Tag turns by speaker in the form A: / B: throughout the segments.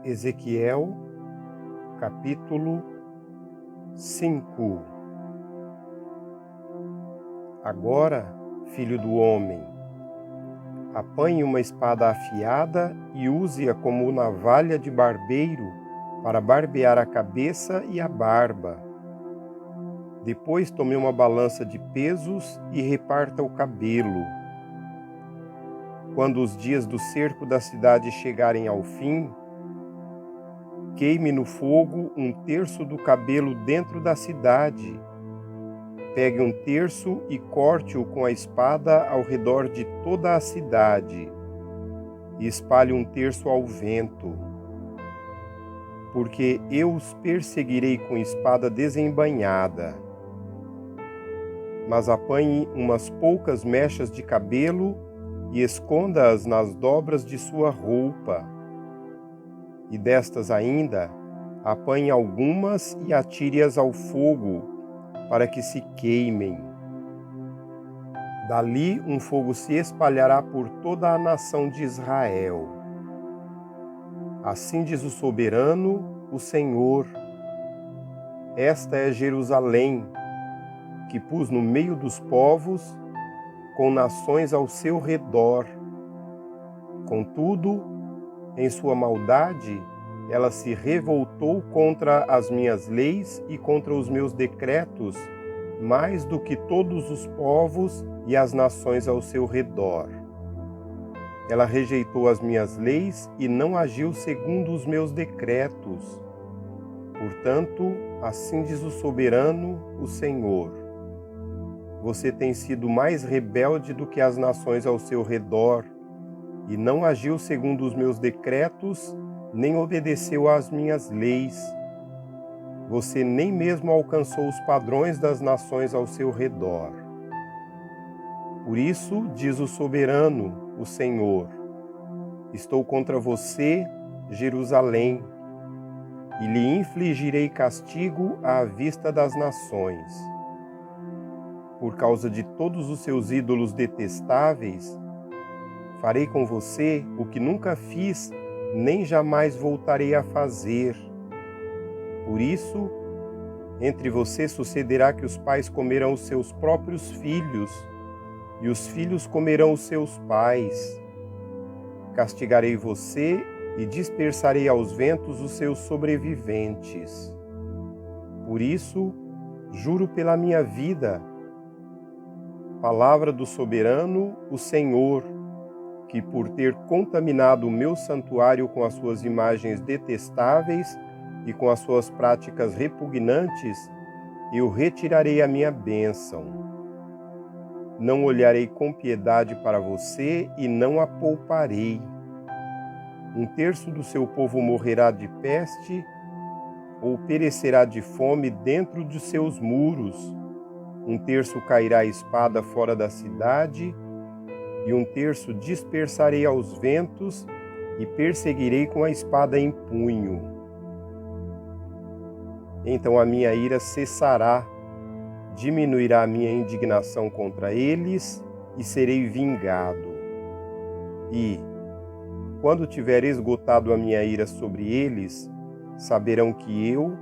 A: Ezequiel, capítulo 5. Agora, filho do homem, apanhe uma espada afiada e use-a como navalha de barbeiro para barbear a cabeça e a barba. Depois tome uma balança de pesos e reparta o cabelo. Quando os dias do cerco da cidade chegarem ao fim, queime no fogo 1/3 do cabelo dentro da cidade. Pegue 1/3 e corte-o com a espada ao redor de toda a cidade, e espalhe 1/3 ao vento. Porque eu os perseguirei com espada desembainhada. Mas apanhe umas poucas mechas de cabelo e esconda-as nas dobras de sua roupa. E destas ainda, apanhe algumas e atire-as ao fogo, para que se queimem. Dali um fogo se espalhará por toda a nação de Israel. Assim diz o soberano, o Senhor: esta é Jerusalém, que pus no meio dos povos, com nações ao seu redor. Contudo, em sua maldade, ela se revoltou contra as minhas leis e contra os meus decretos, mais do que todos os povos e as nações ao seu redor. Ela rejeitou as minhas leis e não agiu segundo os meus decretos. Portanto, assim diz o soberano, o Senhor: você tem sido mais rebelde do que as nações ao seu redor, e não agiu segundo os meus decretos, nem obedeceu às minhas leis. Você nem mesmo alcançou os padrões das nações ao seu redor. Por isso, diz o soberano, o Senhor: estou contra você, Jerusalém, e lhe infligirei castigo à vista das nações. Por causa de todos os seus ídolos detestáveis, farei com você o que nunca fiz, nem jamais voltarei a fazer. Por isso, entre você sucederá que os pais comerão os seus próprios filhos, e os filhos comerão os seus pais. Castigarei você e dispersarei aos ventos os seus sobreviventes. Por isso, juro pela minha vida, palavra do soberano, o Senhor, que por ter contaminado o meu santuário com as suas imagens detestáveis e com as suas práticas repugnantes, eu retirarei a minha bênção. Não olharei com piedade para você e não a pouparei. 1/3 do seu povo morrerá de peste ou perecerá de fome dentro de seus muros. 1/3 cairá a espada fora da cidade, e 1/3 dispersarei aos ventos e perseguirei com a espada em punho. Então a minha ira cessará, diminuirá a minha indignação contra eles e serei vingado. E, quando tiver esgotado a minha ira sobre eles, saberão que eu,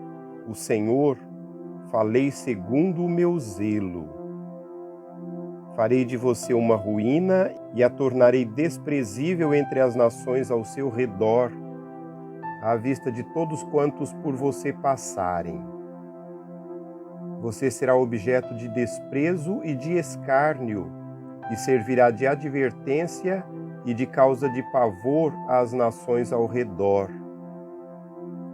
A: o Senhor, falei segundo o meu zelo. Farei de você uma ruína e a tornarei desprezível entre as nações ao seu redor, à vista de todos quantos por você passarem. Você será objeto de desprezo e de escárnio, e servirá de advertência e de causa de pavor às nações ao redor.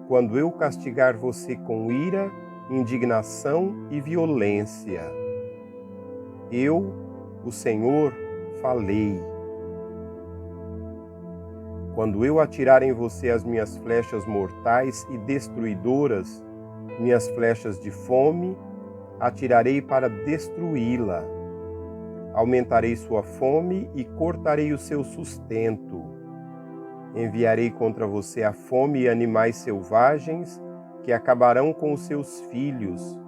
A: Quando eu castigar você com ira, indignação e violência. Eu, o Senhor, falei. Quando eu atirar em você as minhas flechas mortais e destruidoras, minhas flechas de fome, atirarei para destruí-la. Aumentarei sua fome e cortarei o seu sustento. Enviarei contra você a fome e animais selvagens que acabarão com os seus filhos.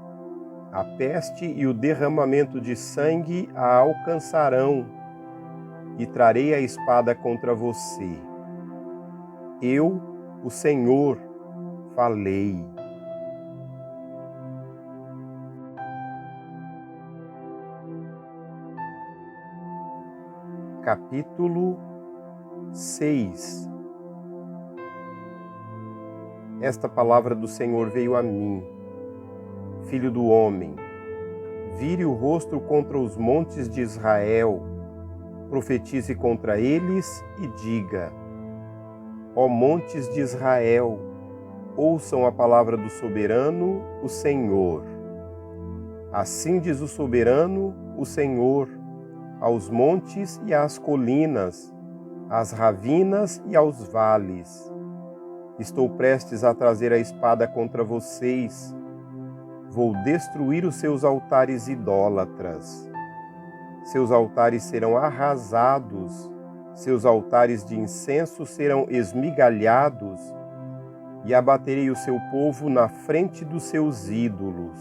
A: A peste e o derramamento de sangue a alcançarão, e trarei a espada contra você. Eu, o Senhor, falei. Capítulo 6. Esta palavra do Senhor veio a mim. Filho do homem, vire o rosto contra os montes de Israel, profetize contra eles e diga: ó montes de Israel, ouçam a palavra do soberano, o Senhor. Assim diz o soberano, o Senhor, aos montes e às colinas, às ravinas e aos vales. Estou prestes a trazer a espada contra vocês. Vou destruir os seus altares idólatras. Seus altares serão arrasados, seus altares de incenso serão esmigalhados, e abaterei o seu povo na frente dos seus ídolos.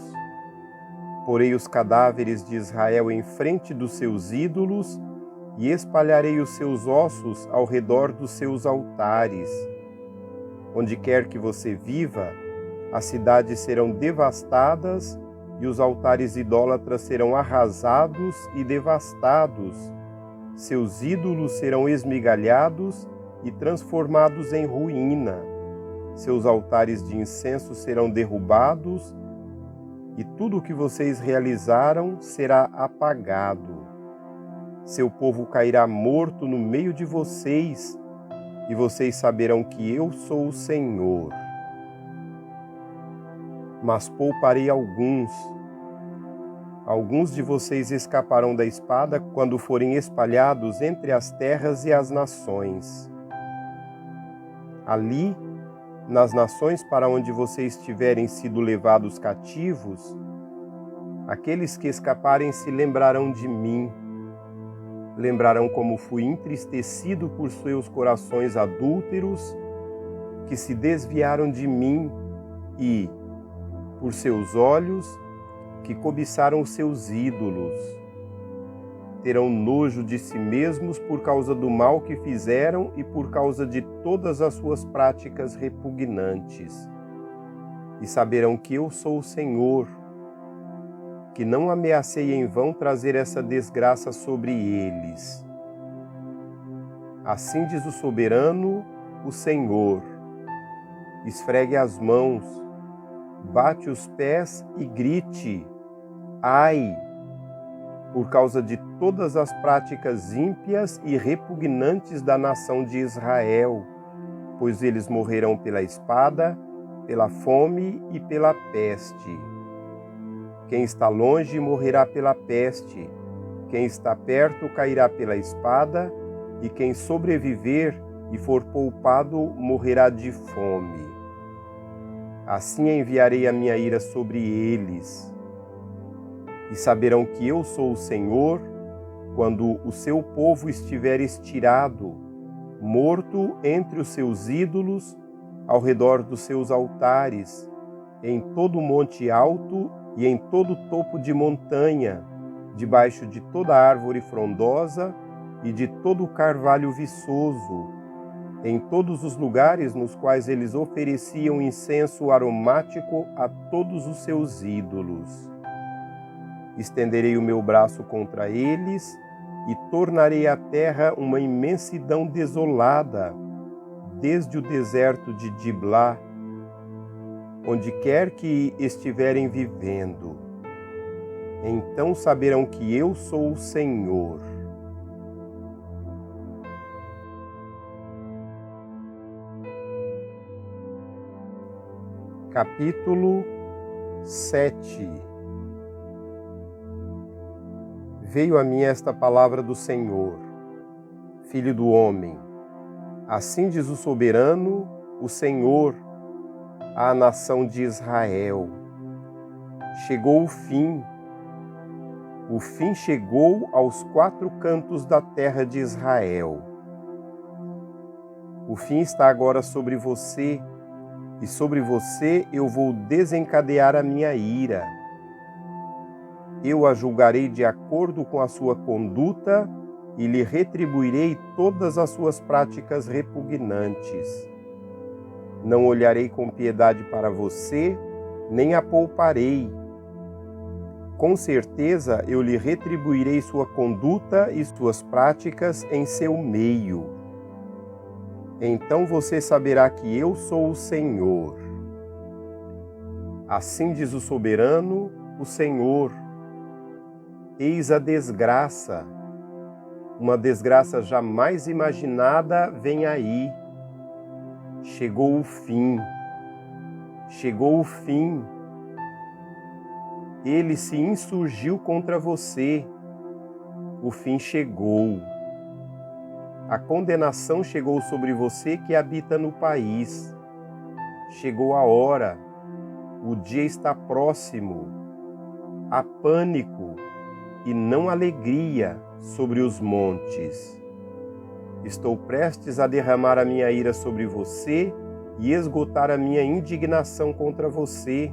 A: Porei os cadáveres de Israel em frente dos seus ídolos e espalharei os seus ossos ao redor dos seus altares. Onde quer que você viva, as cidades serão devastadas e os altares idólatras serão arrasados e devastados. Seus ídolos serão esmigalhados e transformados em ruína. Seus altares de incenso serão derrubados e tudo o que vocês realizaram será apagado. Seu povo cairá morto no meio de vocês, e vocês saberão que eu sou o Senhor. Mas pouparei alguns. Alguns de vocês escaparão da espada quando forem espalhados entre as terras e as nações. Ali, nas nações para onde vocês tiverem sido levados cativos, aqueles que escaparem se lembrarão de mim. Lembrarão como fui entristecido por seus corações adúlteros, que se desviaram de mim, e, por seus olhos, que cobiçaram os seus ídolos. Terão nojo de si mesmos por causa do mal que fizeram e por causa de todas as suas práticas repugnantes. E saberão que eu sou o Senhor, que não ameacei em vão trazer essa desgraça sobre eles. Assim diz o soberano, o Senhor: esfregue as mãos, bate os pés e grite: ai! Por causa de todas as práticas ímpias e repugnantes da nação de Israel, pois eles morrerão pela espada, pela fome e pela peste. Quem está longe morrerá pela peste, quem está perto cairá pela espada, e quem sobreviver e for poupado morrerá de fome. Assim enviarei a minha ira sobre eles. E saberão que eu sou o Senhor, quando o seu povo estiver estirado, morto entre os seus ídolos, ao redor dos seus altares, em todo monte alto e em todo topo de montanha, debaixo de toda árvore frondosa e de todo carvalho viçoso, em todos os lugares nos quais eles ofereciam incenso aromático a todos os seus ídolos. Estenderei o meu braço contra eles e tornarei a terra uma imensidão desolada, desde o deserto de Diblá, onde quer que estiverem vivendo. Então saberão que eu sou o Senhor. Capítulo 7. Veio a mim esta palavra do Senhor: filho do homem, assim diz o soberano, o Senhor, à nação de Israel: chegou o fim chegou aos quatro cantos da terra de Israel. O fim está agora sobre você, e sobre você eu vou desencadear a minha ira. Eu a julgarei de acordo com a sua conduta e lhe retribuirei todas as suas práticas repugnantes. Não olharei com piedade para você, nem a pouparei. Com certeza eu lhe retribuirei sua conduta e suas práticas em seu meio. Então você saberá que eu sou o Senhor. Assim diz o soberano, o Senhor. Eis a desgraça, uma desgraça jamais imaginada vem aí. Chegou o fim, chegou o fim. Ele se insurgiu contra você. O fim chegou. A condenação chegou sobre você que habita no país. Chegou a hora. O dia está próximo. Há pânico e não alegria sobre os montes. Estou prestes a derramar a minha ira sobre você e esgotar a minha indignação contra você.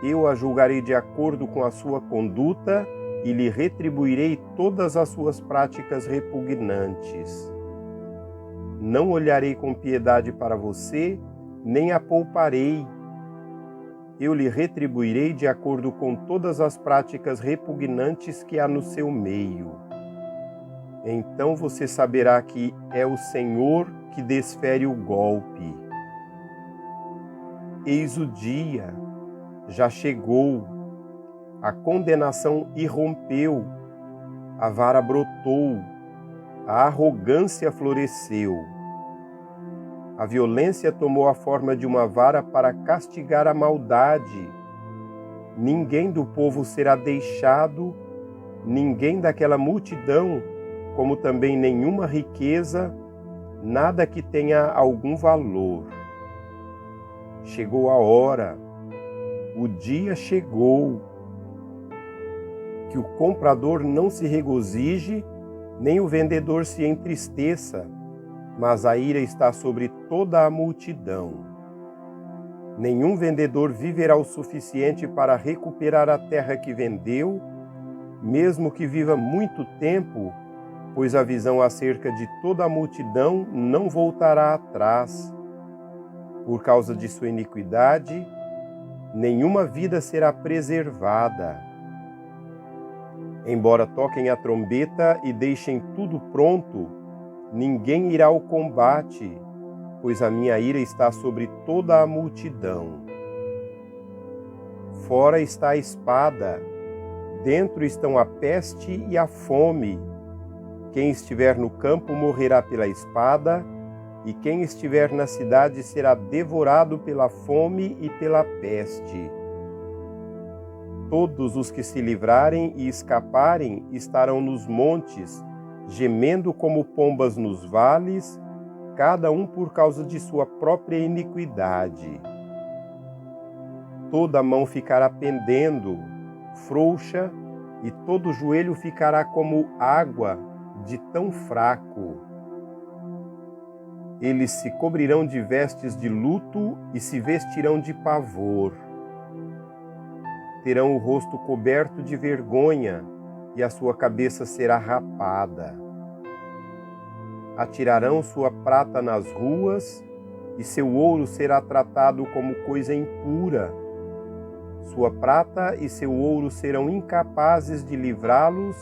A: Eu a julgarei de acordo com a sua conduta e lhe retribuirei todas as suas práticas repugnantes. Não olharei com piedade para você, nem a pouparei. Eu lhe retribuirei de acordo com todas as práticas repugnantes que há no seu meio. Então você saberá que é o Senhor que desfere o golpe. Eis o dia, já chegou, a condenação irrompeu, a vara brotou, a arrogância floresceu. A violência tomou a forma de uma vara para castigar a maldade. Ninguém do povo será deixado, ninguém daquela multidão, como também nenhuma riqueza, nada que tenha algum valor. Chegou a hora, o dia chegou. Que o comprador não se regozije, nem o vendedor se entristeça, mas a ira está sobre toda a multidão. Nenhum vendedor viverá o suficiente para recuperar a terra que vendeu, mesmo que viva muito tempo, pois a visão acerca de toda a multidão não voltará atrás. Por causa de sua iniquidade, nenhuma vida será preservada. Embora toquem a trombeta e deixem tudo pronto, ninguém irá ao combate, pois a minha ira está sobre toda a multidão. Fora está a espada, dentro estão a peste e a fome. Quem estiver no campo morrerá pela espada, e quem estiver na cidade será devorado pela fome e pela peste. Todos os que se livrarem e escaparem estarão nos montes, gemendo como pombas nos vales, cada um por causa de sua própria iniquidade. Toda mão ficará pendendo, frouxa, e todo joelho ficará como água de tão fraco. Eles se cobrirão de vestes de luto e se vestirão de pavor. Terão o rosto coberto de vergonha e a sua cabeça será rapada. Atirarão sua prata nas ruas e seu ouro será tratado como coisa impura. Sua prata e seu ouro serão incapazes de livrá-los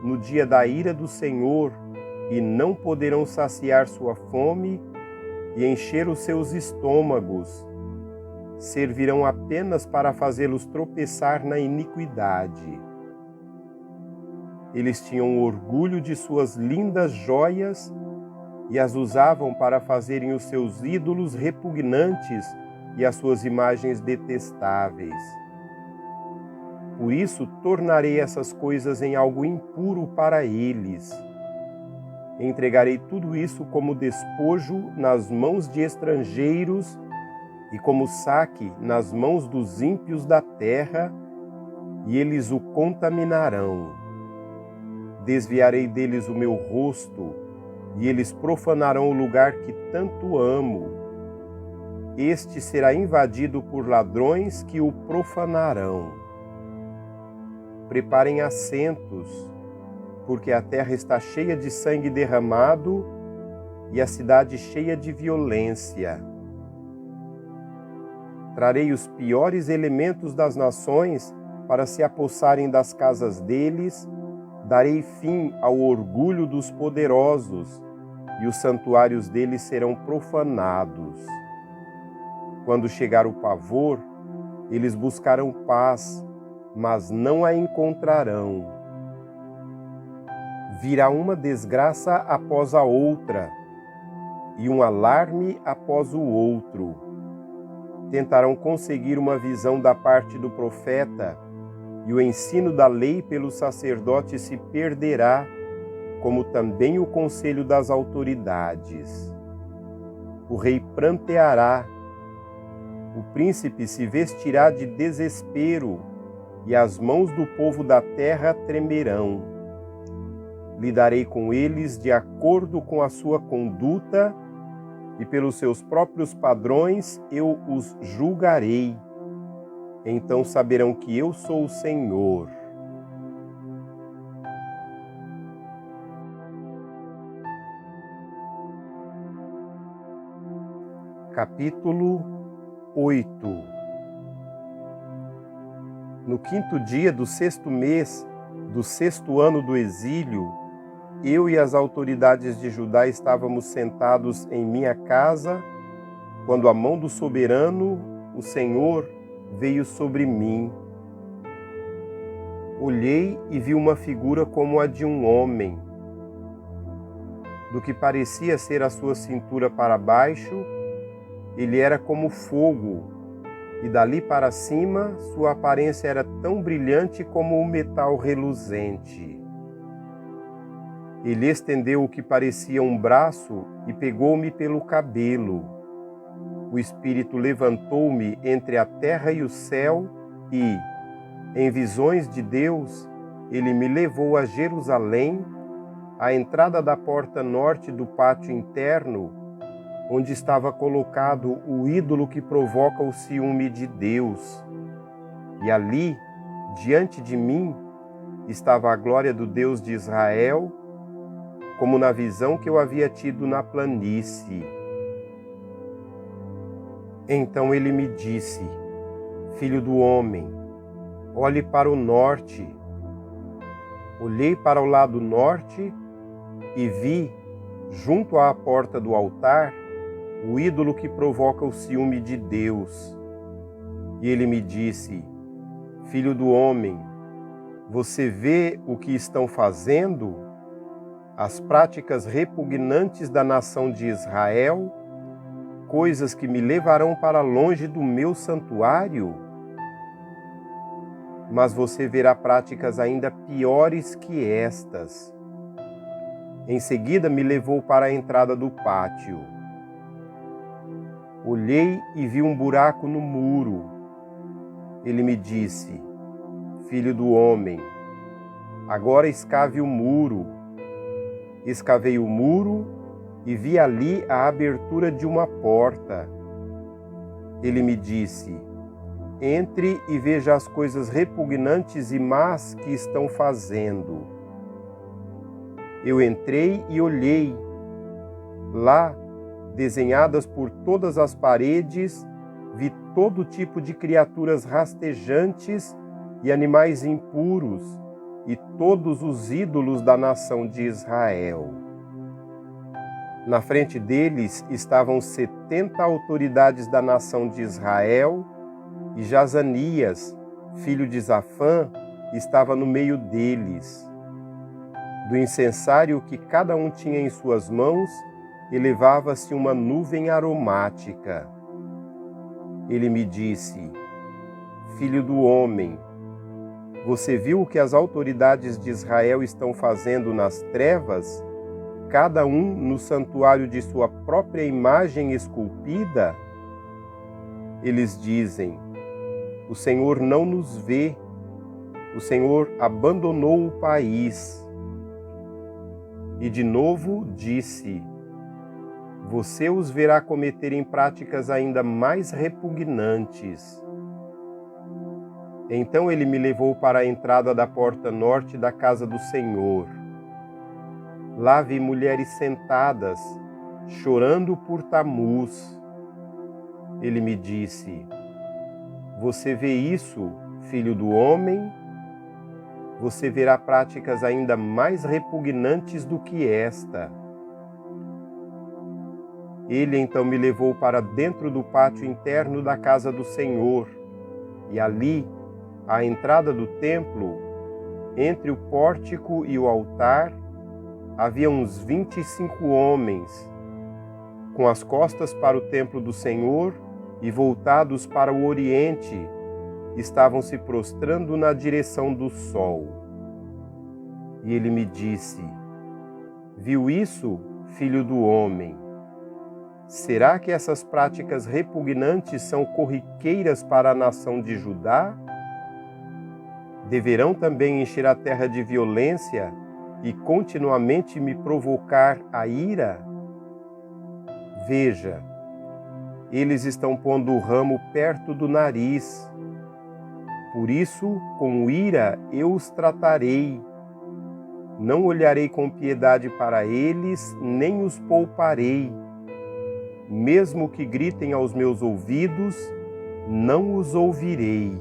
A: no dia da ira do Senhor, e não poderão saciar sua fome e encher os seus estômagos. Servirão apenas para fazê-los tropeçar na iniquidade. Eles tinham orgulho de suas lindas joias e as usavam para fazerem os seus ídolos repugnantes e as suas imagens detestáveis. Por isso tornarei essas coisas em algo impuro para eles. Entregarei tudo isso como despojo nas mãos de estrangeiros e como saque nas mãos dos ímpios da terra, e eles o contaminarão. Desviarei deles o meu rosto, e eles profanarão o lugar que tanto amo. Este será invadido por ladrões que o profanarão. Preparem assentos, porque a terra está cheia de sangue derramado e a cidade cheia de violência. Trarei os piores elementos das nações para se apossarem das casas deles, darei fim ao orgulho dos poderosos, e os santuários deles serão profanados. Quando chegar o pavor, eles buscarão paz, mas não a encontrarão. Virá uma desgraça após a outra, e um alarme após o outro. Tentarão conseguir uma visão da parte do profeta, e o ensino da lei pelo sacerdote se perderá, como também o conselho das autoridades. O rei pranteará, o príncipe se vestirá de desespero, e as mãos do povo da terra tremerão. Lidarei com eles de acordo com a sua conduta, e pelos seus próprios padrões eu os julgarei. Então saberão que eu sou o Senhor. Capítulo 8. No 5º dia do 6º mês, do 6º ano do exílio, eu e as autoridades de Judá estávamos sentados em minha casa, quando a mão do soberano, o Senhor, veio sobre mim. Olhei e vi uma figura como a de um homem. Do que parecia ser a sua cintura para baixo, ele era como fogo, e dali para cima sua aparência era tão brilhante como o metal reluzente. Ele estendeu o que parecia um braço e pegou-me pelo cabelo. O Espírito levantou-me entre a terra e o céu e, em visões de Deus, ele me levou a Jerusalém, à entrada da porta norte do pátio interno, onde estava colocado o ídolo que provoca o ciúme de Deus. E ali, diante de mim, estava a glória do Deus de Israel, como na visão que eu havia tido na planície. Então ele me disse: Filho do homem, olhe para o norte. Olhei para o lado norte e vi, junto à porta do altar, o ídolo que provoca o ciúme de Deus. E ele me disse: Filho do homem, você vê o que estão fazendo? As práticas repugnantes da nação de Israel, coisas que me levarão para longe do meu santuário? Mas você verá práticas ainda piores que estas. Em seguida me levou para a entrada do pátio. Olhei e vi um buraco no muro. Ele me disse: Filho do homem, agora escave o muro. Escavei o muro e vi ali a abertura de uma porta. Ele me disse: Entre e veja as coisas repugnantes e más que estão fazendo. Eu entrei e olhei. Lá, desenhadas por todas as paredes, vi todo tipo de criaturas rastejantes e animais impuros, e todos os ídolos da nação de Israel. Na frente deles estavam 70 autoridades da nação de Israel, e Jazanias, filho de Zafã, estava no meio deles. Do incensário que cada um tinha em suas mãos, elevava-se uma nuvem aromática. Ele me disse: Filho do homem, você viu o que as autoridades de Israel estão fazendo nas trevas, cada um no santuário de sua própria imagem esculpida? Eles dizem: O Senhor não nos vê, o Senhor abandonou o país. E de novo disse: Você os verá cometerem práticas ainda mais repugnantes. Então ele me levou para a entrada da porta norte da casa do Senhor. Lá vi mulheres sentadas, chorando por Tamuz. Ele me disse: Você vê isso, filho do homem? Você verá práticas ainda mais repugnantes do que esta. Ele então me levou para dentro do pátio interno da casa do Senhor, e ali, à entrada do templo, entre o pórtico e o altar, havia uns 25 homens, com as costas para o templo do Senhor e voltados para o oriente, estavam se prostrando na direção do sol. E ele me disse: viu isso, filho do homem? Será que essas práticas repugnantes são corriqueiras para a nação de Judá? Deverão também encher a terra de violência e continuamente me provocar a ira? Veja, eles estão pondo o ramo perto do nariz. Por isso, com ira eu os tratarei. Não olharei com piedade para eles, nem os pouparei. Mesmo que gritem aos meus ouvidos, não os ouvirei.